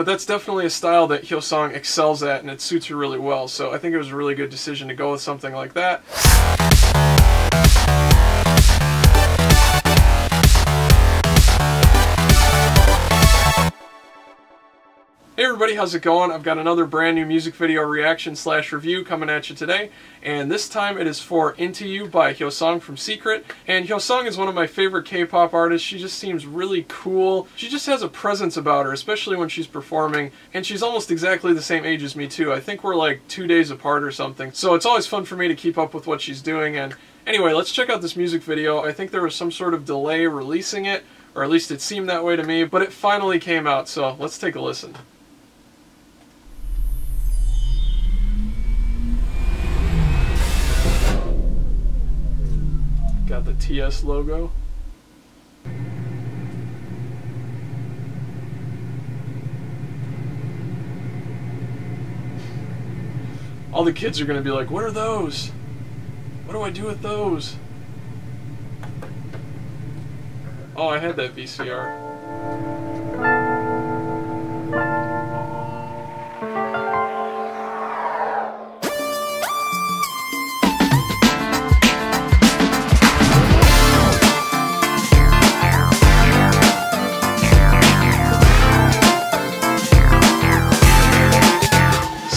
but that's definitely a style that HYOSEONG excels at, and it suits her really well. So I think it was a really good decision to go with something like that. Hey everybody, how's it going? I've got another brand new music video reaction / review coming at you today, and this time it is for Into You by HYOSEONG from Secret. And HYOSEONG is one of my favorite K-pop artists. She just seems really cool. She just has a presence about her, especially when she's performing, and she's almost exactly the same age as me too. I think we're like 2 days apart or something, so it's always fun for me to keep up with what she's doing. And anyway, let's check out this music video. I think there was some sort of delay releasing it, or at least it seemed that way to me, but it finally came out, so let's take a listen. Got the TS logo. All the kids are going to be like, what are those? What do I do with those? Oh, I had that VCR.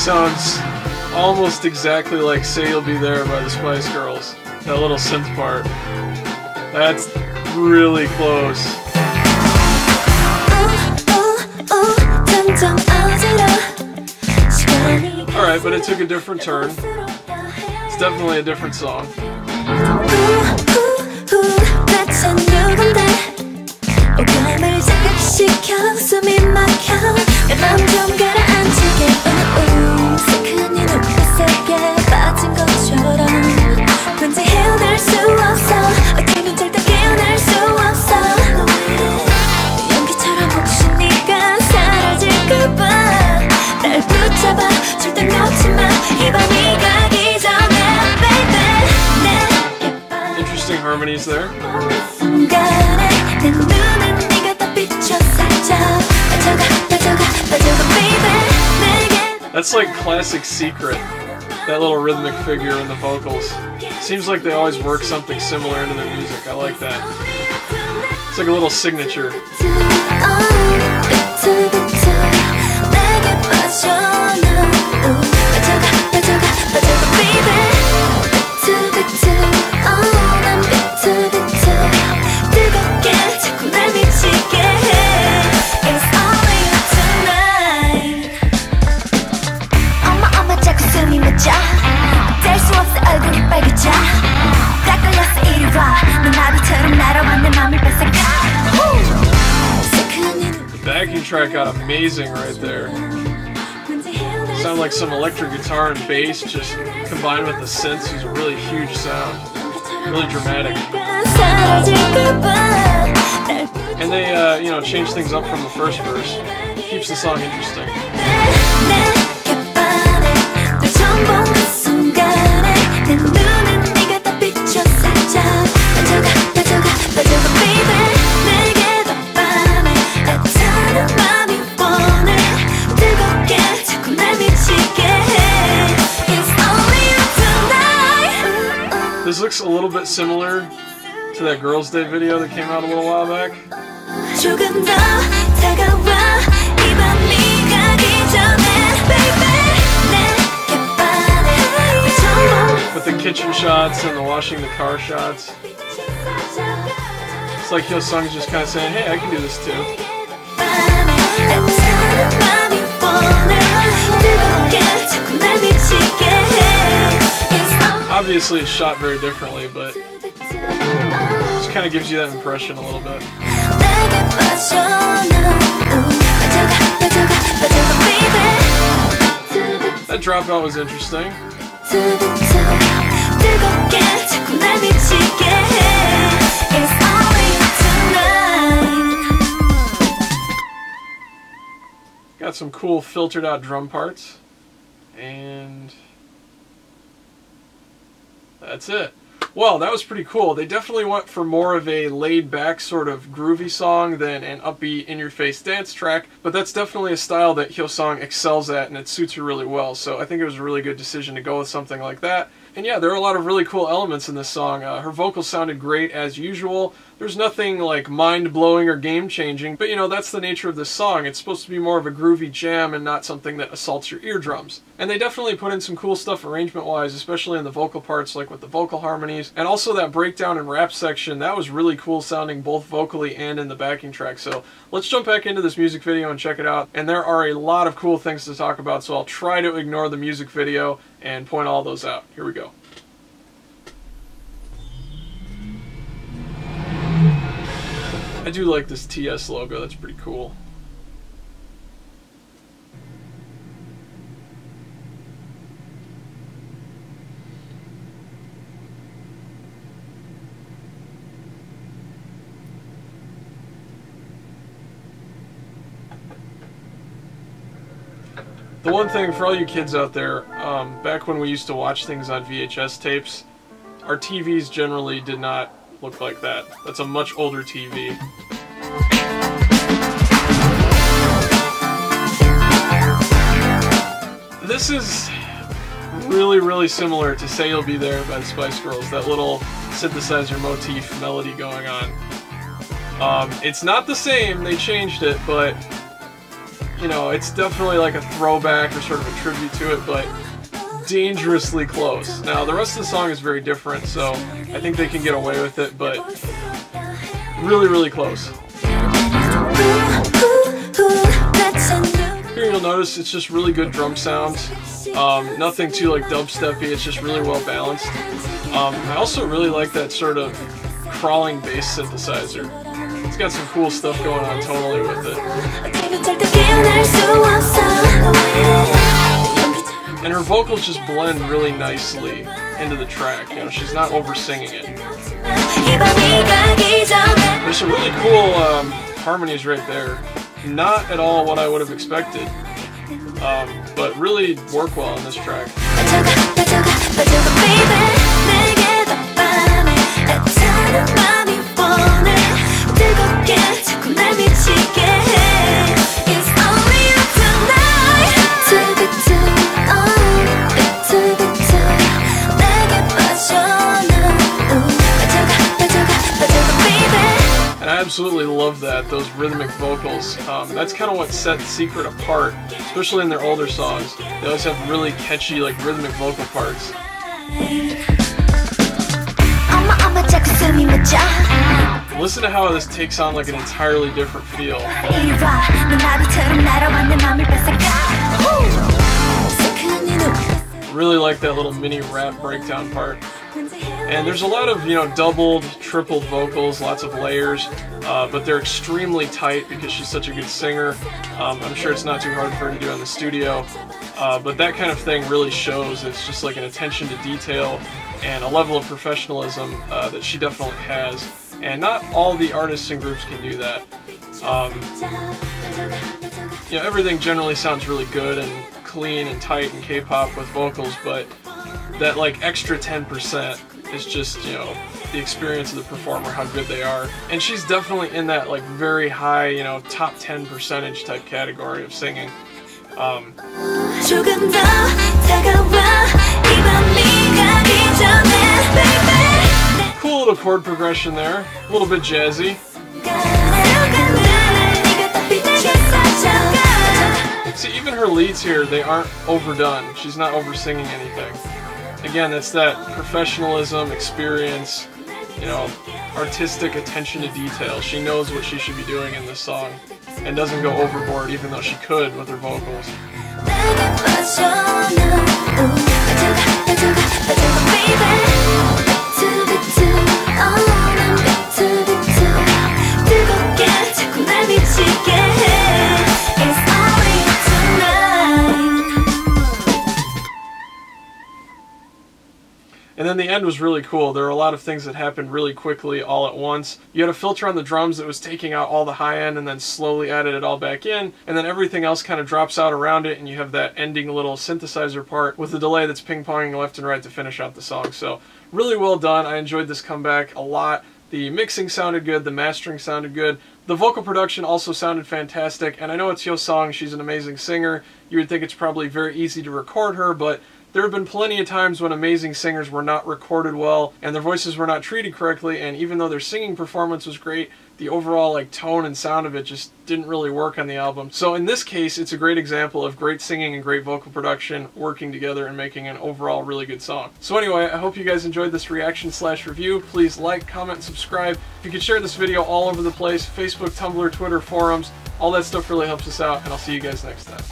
Sounds almost exactly like Say You'll Be There by the Spice Girls. That little synth part. That's really close. Alright, but it took a different turn. It's definitely a different song. Interesting harmonies there. That's like classic Secret, that little rhythmic figure in the vocals. Seems like they always work something similar into their music. I like that. It's like a little signature. The backing track got amazing right there. Sounded like some electric guitar and bass just combined with the synths. It was a really huge sound. Really dramatic. And they, you know, changed things up from the first verse. Keeps the song interesting. This looks a little bit similar to that Girls' Day video that came out a little while back. With the kitchen shots and the washing the car shots. It's like HYOSEONG's just kind of saying, hey, I can do this too. Obviously it's shot very differently, but just kind of gives you that impression a little bit. That dropout was interesting. Got some cool filtered out drum parts, and that's it. Well, that was pretty cool. They definitely went for more of a laid-back sort of groovy song than an upbeat, in-your-face dance track, but that's definitely a style that HYOSEONG excels at, and it suits her really well, so I think it was a really good decision to go with something like that. And yeah, there are a lot of really cool elements in this song. Her vocals sounded great as usual. There's nothing like mind-blowing or game-changing, but you know, that's the nature of this song. It's supposed to be more of a groovy jam and not something that assaults your eardrums. And they definitely put in some cool stuff arrangement-wise, especially in the vocal parts, like with the vocal harmonies. And also that breakdown and rap section, that was really cool sounding both vocally and in the backing track. So let's jump back into this music video and check it out. And there are a lot of cool things to talk about, so I'll try to ignore the music video and point all those out. Here we go. I do like this TS logo, that's pretty cool. The one thing for all you kids out there, back when we used to watch things on VHS tapes, our TVs generally did not look like that. That's a much older TV. This is really similar to Say You'll Be There by the Spice Girls, that little synthesizer motif melody going on. It's not the same, they changed it, but you know, it's definitely like a throwback or sort of a tribute to it, but dangerously close. Now, the rest of the song is very different, so I think they can get away with it, but really close. Here you'll notice it's just really good drum sounds. Nothing too like dubsteppy, it's just really well balanced. I also really like that sort of crawling bass synthesizer. It's got some cool stuff going on tonally with it. And her vocals just blend really nicely into the track. You know, she's not over-singing it. There's some really cool harmonies right there. Not at all what I would have expected, but really work well on this track. I absolutely love that, those rhythmic vocals. That's kind of what set Secret apart, especially in their older songs. They always have really catchy, like, rhythmic vocal parts. Listen to how this takes on like an entirely different feel. Really like that little mini rap breakdown part. And there's a lot of, you know, doubled, tripled vocals, lots of layers, but they're extremely tight because she's such a good singer. I'm sure it's not too hard for her to do in the studio, but that kind of thing really shows. It's just like an attention to detail and a level of professionalism that she definitely has. And not all the artists and groups can do that. You know, everything generally sounds really good and clean and tight in K-pop with vocals, but that like extra 10% is just, you know, the experience of the performer, how good they are. And she's definitely in that like very high, you know, top 10% type category of singing. Cool little chord progression there, a little bit jazzy. See, even her leads here, they aren't overdone. She's not over-singing anything. Again, it's that professionalism, experience, you know, artistic attention to detail. She knows what she should be doing in this song and doesn't go overboard, even though she could with her vocals. And then the end was really cool. There were a lot of things that happened really quickly all at once. You had a filter on the drums that was taking out all the high end and then slowly added it all back in, and then everything else kind of drops out around it, and you have that ending little synthesizer part with the delay that's ping-ponging left and right to finish out the song. So really well done. I enjoyed this comeback a lot. The mixing sounded good, the mastering sounded good, the vocal production also sounded fantastic, and I know it's HYOSEONG, she's an amazing singer. You would think it's probably very easy to record her, but there have been plenty of times when amazing singers were not recorded well and their voices were not treated correctly, and even though their singing performance was great, the overall tone and sound of it just didn't really work on the album. So in this case, it's a great example of great singing and great vocal production working together and making an overall really good song. So anyway, I hope you guys enjoyed this reaction/review. Please like, comment, subscribe. If you could share this video all over the place, Facebook, Tumblr, Twitter, forums, all that stuff really helps us out, and I'll see you guys next time.